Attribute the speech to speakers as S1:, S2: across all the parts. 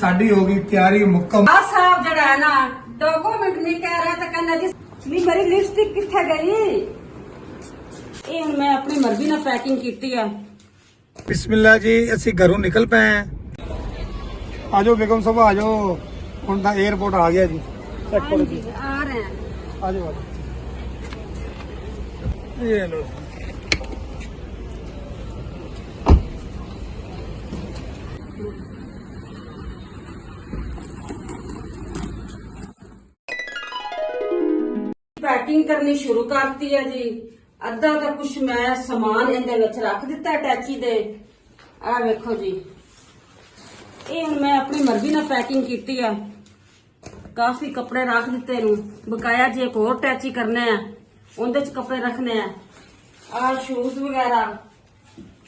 S1: ਸਾਡੀ ਹੋ ਗਈ ਤਿਆਰੀ ਮੁਕੰਮਲ।
S2: ਆ ਸਾਹਿਬ ਜਿਹੜਾ ਹੈ ਨਾ ਡਾਕੂਮੈਂਟ ਨਹੀਂ ਕਹਿ ਰਿਹਾ ਤਾਂ ਕਹਿੰਦਾ ਜੀ ਵੀ ਮੇਰੀ ਲਿਪਸਟਿਕ ਕਿੱਥੇ ਗਈ। ਇਹ ਹੁਣ ਮੈਂ ਆਪਣੀ ਮਰਜ਼ੀ ਨਾਲ ਪੈਕਿੰਗ ਕੀਤੀ ਆ।
S1: ਬਿਸਮਿल्लाह जी, ਅਸੀਂ ਘਰੋਂ ਨਿਕਲ ਪਏ हैं। आ जाओ बेगम साहब, आ जाओ। ਹੁਣ ਤਾਂ 에어ਪੋਰਟ ਆ ਗਿਆ ਜੀ। ਚੈੱਕ ਕਰੋ ਜੀ,
S2: ਆ ਰਹੇ ਹਾਂ।
S1: आ जाओ। ये लो।
S2: ਪੈਕਿੰਗ ਕਰਨੀ ਸ਼ੁਰੂ ਕਰਤੀ ਹੈ ਜੀ। ਅੱਧਾ ਤਾਂ ਕੁਛ ਮੈਂ ਸਮਾਨ ਇਹਦੇ ਵਿੱਚ ਰੱਖ ਦਿੱਤਾ ਅਟੈਚੀ ਦੇ। ਆ ਵੇਖੋ ਜੀ, ਇਹ ਹੁਣ ਮੈਂ ਆਪਣੀ ਮਰਜ਼ੀ ਨਾਲ ਪੈਕਿੰਗ ਕੀਤੀ ਆ। ਕਾਫੀ ਕੱਪੜੇ ਰੱਖ ਦਿੱਤੇ ਨੂੰ ਬਕਾਇਆ ਜੀ। ਇੱਕ ਹੋਰ ਅਟੈਚੀ ਕਰਨੇ ਆ, ਉਹਦੇ ਚ ਕੱਪੜੇ ਰੱਖਣੇ ਆ। ਆ ਸ਼ੂਜ਼ ਵਗੈਰਾ,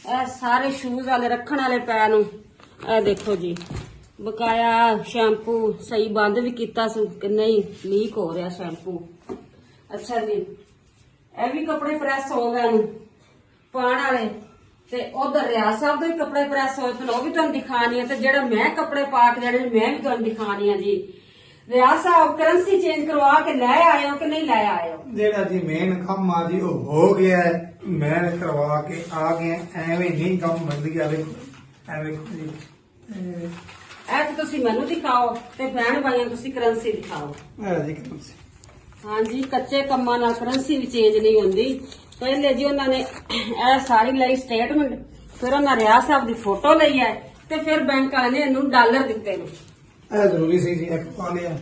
S2: ਇਹ ਸਾਰੇ ਸ਼ੂਜ਼ ਵਾਲੇ ਰੱਖਣ ਵਾਲੇ ਪੈ ਨੂੰ। ਇਹ ਦੇਖੋ ਜੀ, ਬਕਾਇਆ ਸ਼ੈਂਪੂ ਸਹੀ ਬੰਦ ਵੀ ਕੀਤਾ ਸੀ ਕਿ ਨਹੀਂ ਲੀਕ ਹੋ ਰਿਹਾ ਸ਼ੈਂਪੂ। ਅੱਛਾ ਜੀ, ਇਹ ਵੀ ਕੱਪੜੇ ਪ੍ਰੈਸ ਹੋ ਗਏ ਨੂੰ ਪਾਣ ਵਾਲੇ। ਤੇ ਉਧਰ ਰਿਆਜ਼ ਸਾਹਿਬ ਦੇ ਵੀ ਕੱਪੜੇ ਪ੍ਰੈਸ ਹੋਏ ਤੇ ਉਹ ਵੀ ਤੁਹਾਨੂੰ ਦਿਖਾਣੀ ਹੈ। ਤੇ ਜਿਹੜਾ ਮੈਂ ਕੱਪੜੇ ਪਾ ਕੇ ਜਿਹੜੇ ਮੈਂ ਵੀ ਤੁਹਾਨੂੰ ਦਿਖਾਣੀ ਆ ਜੀ। ਰਿਆਜ਼ ਸਾਹਿਬ ਕਰੰਸੀ ਚੇਂਜ ਕਰਵਾ ਕੇ ਲੈ ਆਏ ਹੋ ਕਿ ਨਹੀਂ ਲੈ ਆਏ ਹੋ?
S1: ਜਿਹੜਾ ਜੀ ਮੇਨ ਕੰਮ ਆ ਜੀ ਉਹ ਹੋ ਗਿਆ ਹੈ। ਮੈਂ ਕਰਵਾ ਕੇ ਆ ਗਿਆ। ਐਵੇਂ ਨਹੀਂ ਕੰਮ ਬੰਦ ਗਿਆ। ਐਵੇਂ ਜੀ
S2: ਇਹ ਤੇ ਤੁਸੀਂ ਮੈਨੂੰ ਦਿਖਾਓ ਤੇ ਭੈਣ ਭਾਈਆਂ ਤੁਸੀਂ ਕਰੰਸੀ ਦਿਖਾਓ।
S1: ਇਹ ਜੀ ਕਰੰਸੀ।
S2: ਹਾਂਜੀ, ਕੱਚੇ ਕੰਮਾਂ ਨਾਲ ਕਰੰਸੀ ਵੀ ਚੇਂਜ ਨਹੀਂ ਹੁੰਦੀ। ਪਹਿਲੇ ਜੀ ਉਹਨਾਂ ਨੇ ਇਹ ਸਾਰੀ ਲਈ ਸਟੇਟਮੈਂਟ, ਫਿਰ ਉਹਨਾਂ ਰਿਆਜ਼ ਸਾਹਿਬ ਦੀ ਫੋਟੋ ਲਈ ਹੈ ਤੇ ਫਿਰ ਬੈਂਕ ਵਾਲੇ ਨੇ ਇਹਨੂੰ ਡਾਲਰ ਦਿੱਤੇ ਨੇ।
S1: ਇਹ ਜ਼ਰੂਰੀ ਸੀ ਜੀ, ਇੱਕ ਪਾ ਲਿਆ।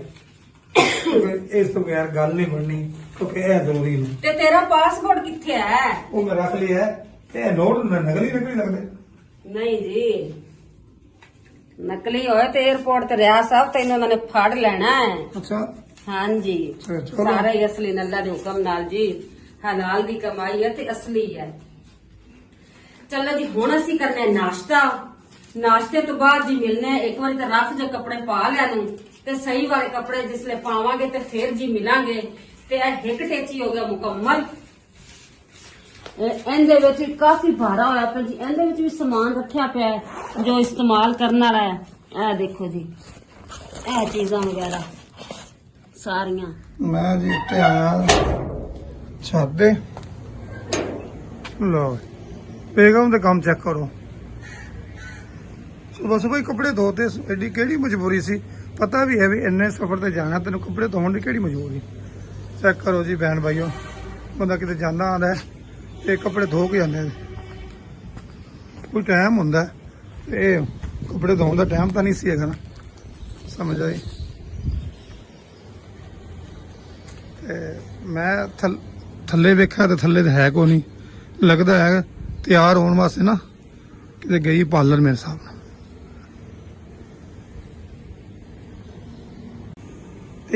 S1: ਇਸ ਤੋਂ ਬਗੈਰ ਗੱਲ ਨਹੀਂ ਬਣਨੀ ਕਿਉਂਕਿ ਇਹ ਜ਼ਰੂਰੀ ਨੇ।
S2: ਤੇ ਤੇਰਾ ਪਾਸਪੋਰਟ ਕਿੱਥੇ ਹੈ?
S1: ਉਹ ਮੈਂ ਰੱਖ ਲਿਆ। ਇਹ ਨੋਟ ਨਕਲੀ ਲੱਗਦੇ।
S2: ਨਹੀਂ ਜੀ, ਨਕਲੀ ਹੋਏ ਤੇ 에어ਪੋਰਟ ਤੇ ਰਿਆਜ਼ ਸਾਹਿਬ ਤੈਨੂੰ ਉਹਨਾਂ ਨੇ ਫੜ ਲੈਣਾ ਹੈ।
S1: ਅੱਛਾ,
S2: ਹਾਂਜੀ,
S1: ਚਲੋ।
S2: ਸਾਰਾ ਹੀ ਅਸਲੀ ਅੱਲਾ ਦੇ ਹੁਕਮ ਨਾਲ ਜੀ। ਹਲਾਲ ਦੀ ਕਮਾਈ ਹੈ ਤੇ ਅਸਲੀ ਹੈ। ਚਲੋ ਜੀ, ਹੁਣ ਅਸੀਂ ਕਰਨੇ ਨਾਸ਼ਤਾ। ਨਾਸ਼ਤੇ ਤੋਂ ਬਾਅਦ ਜੀ ਮਿਲਨੇ ਇੱਕ ਵਾਰੀ ਤਾਂ ਰੱਖ ਜੇ ਕੱਪੜੇ ਪਾ ਲਿਆ ਨੂੰ ਤੇ ਸਹੀ ਵਾਲੇ ਕੱਪੜੇ ਜਿਸਲੇ ਪਾਵਾਂਗੇ ਤੇ ਫਿਰ ਜੀ ਮਿਲਾਂਗੇ। ਤੇ ਇਹ ਹਿੱਕ ਟੇਚੀ ਹੋ ਗਿਆ ਮੁਕੰਮਲ। ਇਹਦੇ ਵਿੱਚ ਕਾਫੀ ਭਾਰਾ ਹੋਇਆ ਪਿਆ ਜੀ। ਇਹਦੇ ਵਿੱਚ ਵੀ ਸਮਾਨ ਰੱਖਿਆ ਪਿਆ ਹੈ ਜੋ ਇਸਤੇਮਾਲ ਕਰਨ ਵਾਲਾ ਹੈ। ਇਹ ਦੇਖੋ ਜੀ, ਇਹ ਚੀਜ਼ਾਂ ਵਗੈਰਾ ਸਾਰੀਆਂ।
S1: ਮੈਂ ਜੀ ਉੱਤੇ ਆਇਆ ਛੱਤ ਦੇ। ਲਓ ਬੇਗਮ ਦੇ ਕੰਮ ਚੈੱਕ ਕਰੋ। ਸੁਬਹ ਹੀ ਕੱਪੜੇ ਧੋਤੇ। ਐਡੀ ਕਿਹੜੀ ਮਜਬੂਰੀ ਸੀ? ਪਤਾ ਵੀ ਹੈ ਵੀ ਇੰਨੇ ਸਫ਼ਰ ਤੇ ਜਾਣਾ, ਤੈਨੂੰ ਕੱਪੜੇ ਧੋਣ ਦੀ ਕਿਹੜੀ ਮਜਬੂਰੀ? ਚੈੱਕ ਕਰੋ ਜੀ ਭੈਣ ਭਾਈਓ, ਬੰਦਾ ਕਿਤੇ ਜਾਂਦਾ ਆਉਂਦਾ ਇਹ ਕੱਪੜੇ ਧੋ ਕੇ ਜਾਂਦੇ। ਕੋਈ ਟਾਈਮ ਹੁੰਦਾ, ਇਹ ਕੱਪੜੇ ਧੋਣ ਦਾ ਟਾਈਮ ਤਾਂ ਨਹੀਂ ਸੀ ਹੈਗਾ ਨਾ, ਸਮਝ ਆਈ? ਮੈਂ ਥੱਲੇ ਵੇਖਿਆ ਤੇ ਥੱਲੇ ਤਾਂ ਹੈ ਕੋ ਨਹੀਂ। ਲੱਗਦਾ ਹੈ ਤਿਆਰ ਹੋਣ ਵਾਸਤੇ ਨਾ ਕਿਤੇ ਗਈ ਪਾਰਲਰ ਮੇਰੇ ਹਿਸਾਬ ਨਾਲ।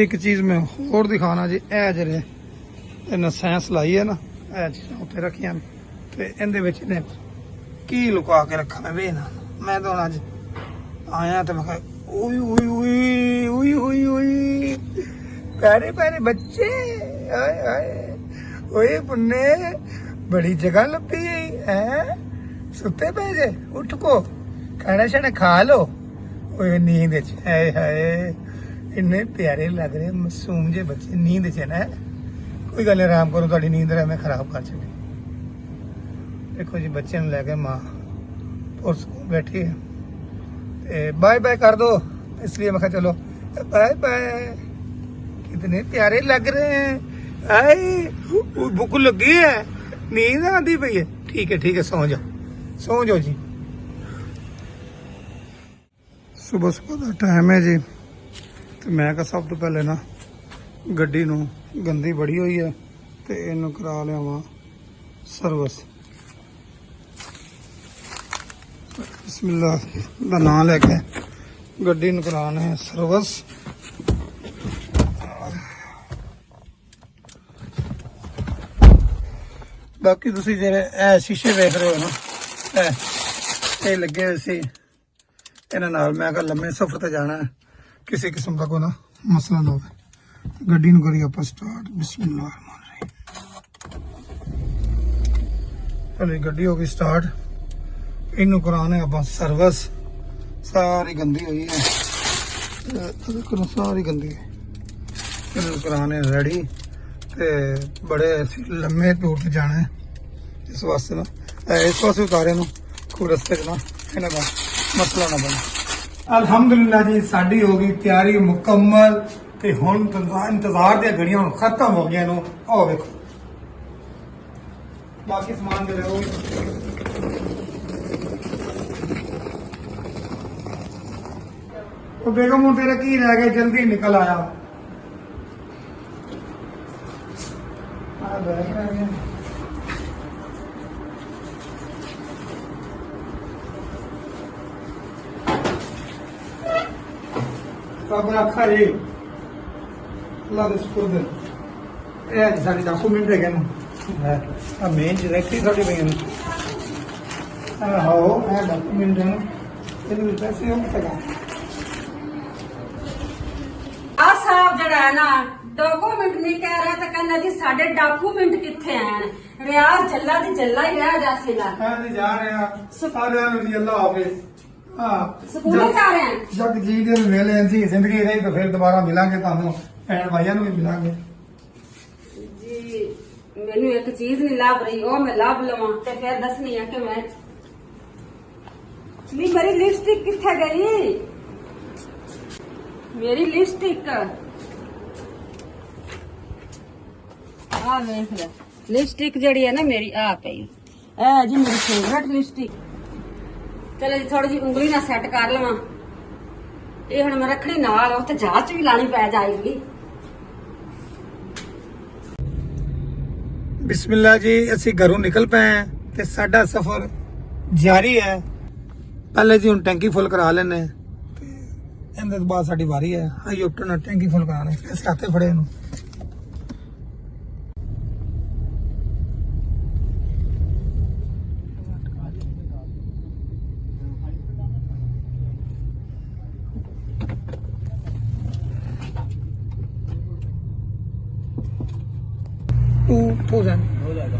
S1: ਇੱਕ ਚੀਜ਼ ਮੈਂ ਹੋਰ ਦਿਖਾਣਾ ਜੀ, ਇਹ ਜਿਹੜੇ ਇਹਨਾਂ ਸਾਇੰਸ ਲਾਈ ਹੈ ਨਾ, ਇਹ ਚੀਜ਼ਾਂ ਉੱਤੇ ਰੱਖੀਆਂ ਨੇ ਤੇ ਇਹਦੇ ਵਿੱਚ ਨੇ ਕੀ ਲੁਕਾ ਕੇ ਰੱਖਾ ਮੈਂ ਵੇ ਨਾ। ਮੈਂ ਤਾਂ ਹੁਣ ਅੱਜ ਆਇਆ ਤੇ ਮੈਂ ਕਿਹਾ ਓਏ ਓਏ ਓਏ ਓਏ ਓਏ ਓਏ प्यारे प्यारे बच्चे, आए आए ओए पुन्ने बड़ी जगह लपी है। सुते पे जे उठ को खाना शाना खा लो। ओए नींद हाय हाय इन्ने प्यारे लग रहे मासूम जे बच्चे नींद च ना। कोई गल आराम करो, थोड़ी नींद मैं खराब कर छड़ी। देखो जी बच्चे लैके मां और बैठी है। बाय बाय कर दो, इसलिए मैं कहा चलो बाय बाय। कितने प्यारे लग रहे हैं। आए भूख लगी है, नींद आती पई है। ठीक है सो जाओ जी। सुबह का टाइम है जी। तो मैं कहा सब तो पहले ना गड्डी नू गंदी बड़ी हुई है तो इनू करा लिया सर्विस। बिस्मिल्लाह दा नाम लेके गड्डी नू कराने सर्विस। बाकी तुसी जेरे शीशे देख रहे हो ना, ये लगे हुए सी इन्हां नाल। मैं कहा लम्बे सफर ते जाना है, किसी किस्म का कोई ना मसला ना हो। गड्डी नूं करिए आपां स्टार्ट। बिस्मिल्लाह रहमान रहीम। चलो गड्डी हो गई स्टार्ट। इनू कराने आपां सर्विस। सारी गंदी हुई है ਦੇਖੋ ਸਾਰੀ ਗੰਦੀ ਇਹਨੂੰ ਕਰਾਣੇ ਰੈਡੀ ਤੇ ਬੜੇ ਅਸੀਂ ਲੰਮੇ ਟੂਰ ਤੇ ਜਾਣਾ ਹੈ ਇਸ ਵਾਸਤੇ ਨਾ ਇਸ ਵਾਸਤੇ ਉਤਾਰੇ ਨੂੰ ਕੋਈ ਰਸਤੇ 'ਚ ਨਾ ਇਹਨਾਂ ਦਾ ਮਸਲਾ ਨਾ ਬਣੇ। ਅਲਹਮਦੁਲਿਲਾ ਜੀ ਸਾਡੀ ਹੋ ਗਈ ਤਿਆਰੀ ਮੁਕੰਮਲ ਤੇ ਹੁਣ ਇੰਤਜ਼ਾਰ ਦੀਆਂ ਘੜੀਆਂ ਹੁਣ ਖਤਮ ਹੋ ਗਈਆਂ ਨੂੰ। ਆਹ ਵੇਖੋ ਬਾਕੀ ਸਮਾਨ ਦੇ ਰਹੋ। ਉਹ ਬੇਗਮ ਹੁਣ ਤੇਰਾ ਕੀ ਰਹਿ ਗਿਆ ਜਲਦੀ ਨਿਕਲ ਆਇਆ। ਆ ਬੈਗ ਰਹਿ ਗਿਆ। ਰੱਬ ਰੱਖਾ ਜੀ ਅੱਲਾ ਦੇ ਸ਼ੁਕਰ ਇਹ ਸਾਡੇ ਡਾਕੂਮੈਂਟ ਹੈਗੇ ਨੇ ਆ ਮੇਨ ਡਾਇਰੈਕਟਰੀ ਸਾਡੇ ਪਏ ਨੇ ਆਹੋ ਇਹ ਡਾਕੂਮੈਂਟ ਨੇ ਇਹਦੇ ਵਿੱਚ ਪੈਸੇ ਹੋ ਤੱਕ
S2: ਆ ਸਾਹਿਬ ਜਿਹੜਾ ਹੈ ਨਾ ਡਾਕੂਮੈਂਟ ਨਹੀਂ ਕਹਿ ਰਿਹਾ ਤਾਂ ਕਹਿੰਦਾ ਜੀ ਸਾਡੇ ਡਾਕੂਮੈਂਟ ਕਿੱਥੇ ਆਣ। ਰਿਆਜ਼ ਜੱਲਾ ਦੀ ਜੱਲਾ ਹੀ ਰਹਿ ਜਾਸੇਗਾ।
S1: ਅਸੀਂ ਜਾ ਰਹੇ ਆ ਸਾਰਿਆਂ ਨੂੰ ਜੀ ਅੱਲਾ ਹਾਫਿਜ਼।
S2: ਸਕੂਲ ਜਾ ਰਹੇ ਆ
S1: ਜਦ ਜੀ ਦੇ ਵੇਲੇ ਜੀ ਜ਼ਿੰਦਗੀ ਰਹੀ ਤਾਂ ਫਿਰ ਦੁਬਾਰਾ ਮਿਲਾਂਗੇ ਤੁਹਾਨੂੰ ਭੈਣ ਭਾਈਆਂ ਨੂੰ ਵੀ ਮਿਲਾਂਗੇ
S2: ਜੀ। ਮੈਨੂੰ ਇੱਕ ਚੀਜ਼ ਨਹੀਂ ਲੱਭ ਰਹੀ ਉਹ ਮੈਂ ਲੱਭ ਲਵਾਂ ਤੇ ਫਿਰ ਦੱਸਣੀ ਆ ਕਿ ਮੈਂ ਮੇਰੀ ਲਿਪਸਟਿਕ ਕਿੱਥੇ ਗਈ। ਮੇਰੀ ਲਿਪਸਟਿਕ ਆ ਵੇਖ ਲੈ ਲਿਪਸਟਿਕ ਜਿਹੜੀ ਹੈ ਨਾ ਮੇਰੀ ਆ ਪਈ ਇਹ ਜੀ ਮੇਰੀ ਫੇਵਰਟ ਲਿਪਸਟਿਕ। ਚਲੋ ਜੀ ਥੋੜੀ ਜੀ ਉਂਗਲੀ ਨਾਲ ਸੈੱਟ ਕਰ ਲਵਾਂ। ਇਹ ਹੁਣ ਮੈਂ ਰੱਖਣੀ ਨਾਲ ਉਹ ਤੇ ਜਹਾਜ਼ 'ਚ ਵੀ ਲਾਣੀ ਪੈ ਜਾਏਗੀ।
S1: ਬਿਸਮਿਲ੍ਲਾ ਜੀ ਅਸੀਂ ਘਰੋਂ ਨਿਕਲ ਪਏ ਹਾਂ ਤੇ ਸਾਡਾ ਸਫ਼ਰ ਜਾਰੀ ਹੈ। ਪਹਿਲੇ ਜੀ ਹੁਣ ਟੈਂਕੀ ਫੁੱਲ ਕਰਾ ਲੈਣੇ ਤੇ ਇਹਦੇ ਤੋਂ ਬਾਅਦ ਸਾਡੀ ਵਾਰੀ ਹੈ ਆਈ ਓਪਟਨ ਨਾਲ ਟੈਂਕੀ ਫੁੱਲ ਕਰਾਣੇ। ਅਸੀਂ ਹੱਥੇ ਫੜੇ ਇਹਨੂੰ हो जाएगा।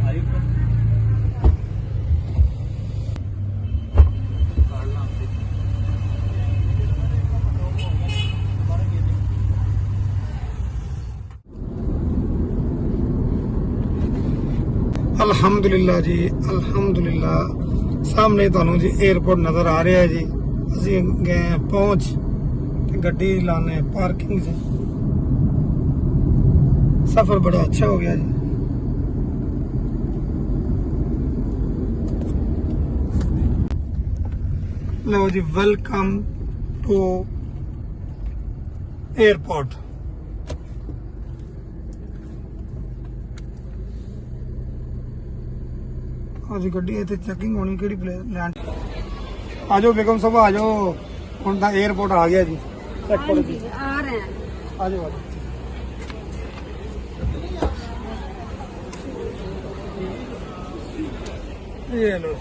S1: अल्हम्दुलिल्लाह जी अल्हम्दुलिल्लाह सामने ਤੁਹਾਨੂੰ ਜੀ 에어ਪੋਰਟ ਨਜ਼ਰ ਆ ਰਿਹਾ ਹੈ ਜੀ। ਅਸੀਂ ਗਏ ਪਹੁੰਚ ਤੇ ਗੱਡੀ ਲਾਣੇ ਪਾਰਕਿੰਗ 'ਚ। सफर बड़ा अच्छा हो गया जी। लो जी वेलकम टू एयरपोर्ट। आज गड्डी इतने चेकिंग होनी कि लैंड आ जाओ बेगम साहब आ जाओ हुण तां एयरपोर्ट आ गया जी। चेक करो जी
S2: आ रहे हैं
S1: आ जाओ ये लो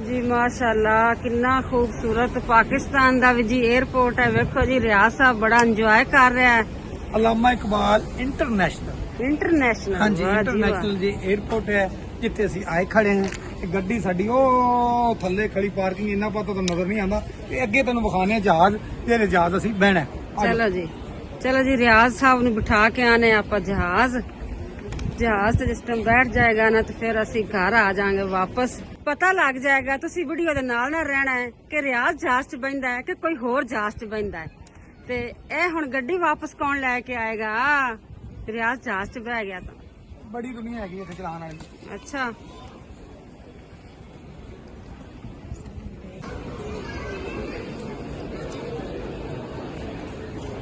S2: जी माशाल्लाह कितना खूबसूरत पाकिस्तान दा भी जी एयरपोर्ट है। वेखो जी रियाज साहब बड़ा इंजॉय कर रहा है।
S1: अलामा इकबाल इंटरनेशनल हाँ जी
S2: वाह जी वाह।
S1: इंटरनेशनल जी एयरपोर्ट है जिथे ਅਸੀਂ ਆਏ ਖੜੇ ਹਾਂ। ਗੱਡੀ ਸਾਡੀ ਉਹ ਥੱਲੇ ਖੜੀ ਪਾਰਕਿੰਗ ਇੰਨਾ ਪਤਾ ਤਾਂ ਨਜ਼ਰ ਨਹੀਂ ਆਉਂਦਾ ਤੇ ਅੱਗੇ ਤੈਨੂੰ ਵਿਖਾਣੇ ਜਹਾਜ਼ ਜਿਹੜੇ ਜਹਾਜ਼ ਅਸੀਂ ਬਹਿਣਾ।
S2: चलो जी रियाज साहब ने बिठा के आने आप जहाज से जिस टाइम बैठ जाएगा ना तो फिर असी घर आ जाएंगे वापस। पता लग जाएगा तुसी वीडियो दे नाल ना रहना है कि रियाज जहाज च बहिंदा है कि कोई होर जहाज च बहिंदा है। ते ए हुण गड्डी वापस कौन लेके आएगा। रियाज जहाज च बह गया तो
S1: बड़ी दुनिया हैगी इत्थे चलाने वाली।
S2: अच्छा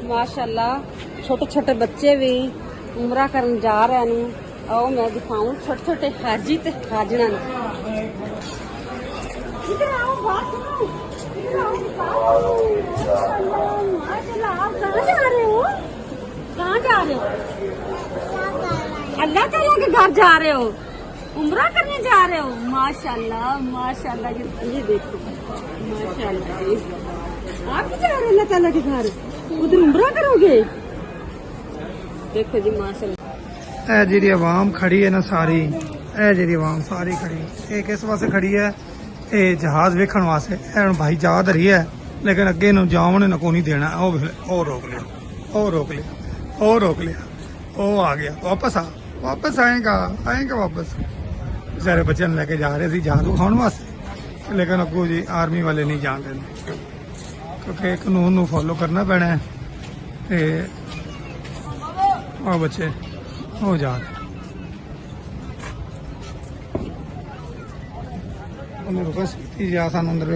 S2: माशाल्लाह छोटे छोटे बच्चे भी उमरा करन जा रहे हैं। आओ मैं दिखाऊं छोटे छोटे हाजी ते हाजरा ने। इधर आओ बात सुनो। इधर आओ माशाल्लाह आप कहाँ जा रहे हो। कहाँ जा रहे हो। अल्लाह ताला के घर जा रहे हो। उम्रा करने जा रहे हो? माशाल्लाह माशाल्लाह। ये देखो माशाल्लाह जी, आप भी जा रहे हो अल्लाह ताला के घर, उधर उम्रा करोगे? देखो जी माशाल्लाह।
S1: ਇਹ ਜਿਹੜੀ ਆਵਾਮ ਖੜੀ ਹੈ ਨਾ ਸਾਰੀ, ਇਹ ਜਿਹੜੀ ਆਵਾਮ ਸਾਰੀ ਖੜੀ, ਇਹ ਕਿਸ ਵਾਸਤੇ ਖੜੀ ਹੈ? ਇਹ ਜਹਾਜ਼ ਵੇਖਣ ਵਾਸਤੇ। ਇਹ ਹੁਣ ਭਾਈ ਜਾ ਰਹੀ ਹੈ, ਲੇਕਿਨ ਅੱਗੇ ਨੂੰ ਜਾਵਣ ਨਾ ਕੋਈ ਨਹੀਂ ਦੇਣਾ। ਉਹ ਰੋਕ ਲਿਆ, ਉਹ ਰੋਕ ਲਿਆ, ਉਹ ਰੋਕ ਲਿਆ, ਉਹ ਆ ਗਿਆ। ਵਾਪਸ ਆਏਗਾ ਵਾਪਸ। बेचारे बच्चे लेके जा रहे थे जहाज उठाने वास्ते, लेकिन अगू जी आर्मी वाले नहीं जान देंगे क्योंकि कानून नू फॉलो करना पैना है। ते और बच्चे हो जा रहे उन्हें रिक्वेस्ट की जा सानू अंदर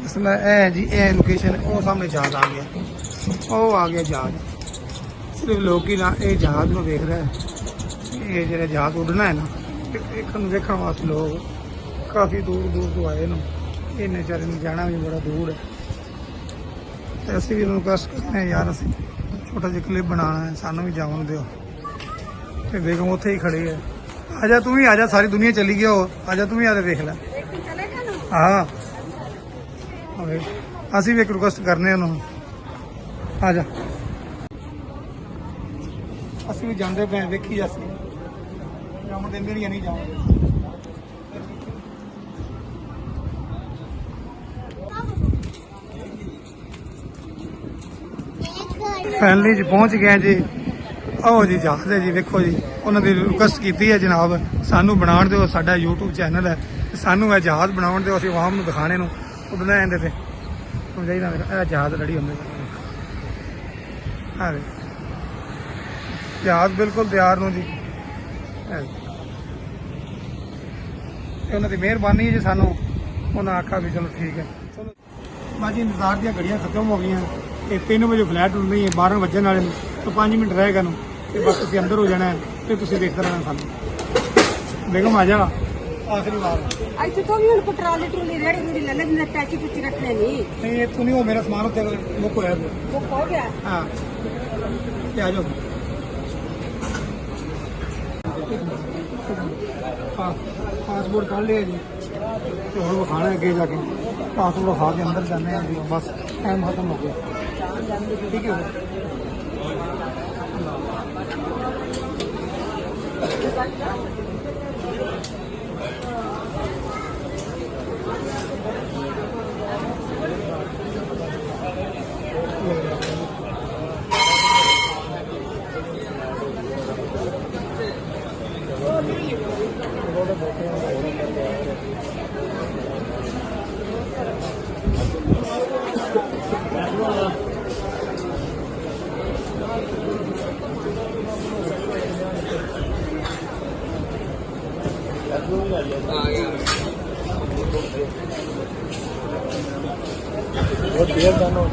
S1: मसला है जी। ए लोकेशन वो सामने जहाज आ गया, वो आ गया जहाज। सिर्फ लोग ही ना ये जहाज में देख रहे हैं। ये जो जहाज उड़ना है ना, देखने वास्ते लोग काफी दूर दूर तो आए ना। इन्ने चारे ने जाना भी बड़ा दूर है। ते असीं भी रिक्वेस्ट करते हैं यार, असीं छोटा जिहा क्लिप बनाना है, सानू भी जावन दिओ। ते बेगम उत्थे ही खड़ी है। आजा तू भी आजा, सारी दुनिया चली गई हो, आजा तू भी आके देख ले। हाँ असीं भी एक रिक्वेस्ट करने उन्होंने, आजा असीं भी जांदे पे देखी असीं जावन देंगे नहीं जाओगे। फैमिली जी पहुंच गए जी। आओ जी जहाज है जी, देखो जी उन्होंने रिक्वेस्ट की है जनाब सानू बना दो, साडा यूट्यूब चैनल है, सानू यह जहाज बना दो, असीं आवाम नूं दिखाने नूं उड़ना है पे समझाइदा। यह जहाज रेडी होंगे, जहाज बिल्कुल तैयार नूं जी। उन्होंने मेहरबानी है जी, सानू उन्हें आखा भी चलो ठीक है। चलो बाजी इंतजार दी घड़ियां खत्म हो गई। 3 बजे फ्लैट उड़नी है, 12 बजन वाले तो 5 मिनट रहेगा ना, बस तुम अंदर हो जाना है, फिर तुम देखते रहना सानू। बेगम आ जा आखिरी बार।
S2: अच्छा तो भी उनको ट्राली ट्रूली रेडी रेडी ले ले, जिन्हें टैची पुची रखने नहीं
S1: इतों नहीं हो, मेरा सामान उत्ते बुक होया
S2: बुक हो गया।
S1: हाँ आ जाओ। पासपोर्ट कर लिया जी, तो हम वो खाना अगे जाके पासपोर्ट खा के अंदर जाने हैं जी। बस टाइम खत्म हो गया, ठीक है। बहुत देर जाना हो